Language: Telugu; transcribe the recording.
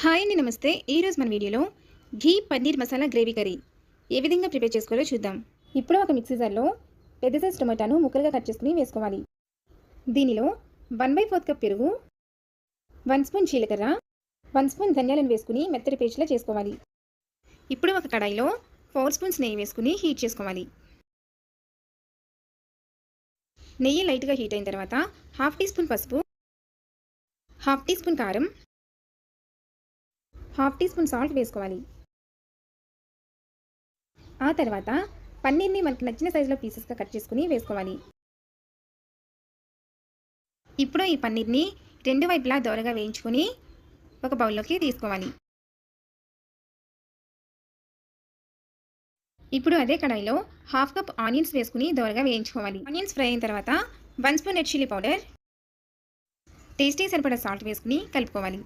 హాయ్ అండి, నమస్తే. ఈరోజు మన వీడియోలో ఘీ పన్నీర్ మసాలా గ్రేవీ కర్రీ ఏ విధంగా ప్రిపేర్ చేసుకోవాలో చూద్దాం. ఇప్పుడు ఒక మిక్సీ జార్లో పెద్ద సైజ్ టొమాటోను ముక్కలుగా కట్ చేసుకుని వేసుకోవాలి. దీనిలో 1/4 కప్ పెరుగు, 1 స్పూన్ జీలకర్ర, 1 స్పూన్ ధనియాలను వేసుకుని మెత్తటి పేస్ట్లా చేసుకోవాలి. ఇప్పుడు ఒక కడాయిలో 4 స్పూన్స్ నెయ్యి వేసుకుని హీట్ చేసుకోవాలి. నెయ్యి లైట్గా హీట్ అయిన తర్వాత 1/2 టీ స్పూన్ పసుపు, 1/2 టీ స్పూన్ కారం, 1/2 టీ స్పూన్ సాల్ట్ వేసుకోవాలి. ఆ తర్వాత పన్నీర్ని మనకి నచ్చిన సైజులో పీసెస్గా కట్ చేసుకుని వేసుకోవాలి. ఇప్పుడు ఈ పన్నీర్ని 2 వైపులా దోరగా వేయించుకొని ఒక బౌల్లోకి తీసుకోవాలి. ఇప్పుడు అదే కడాయిలో 1/2 కప్ ఆనియన్స్ వేసుకుని దోరగా వేయించుకోవాలి. ఆనియన్స్ ఫ్రై అయిన తర్వాత 1 spoon red chilli powder, tasty సరిపడా సాల్ట్ వేసుకుని కలుపుకోవాలి.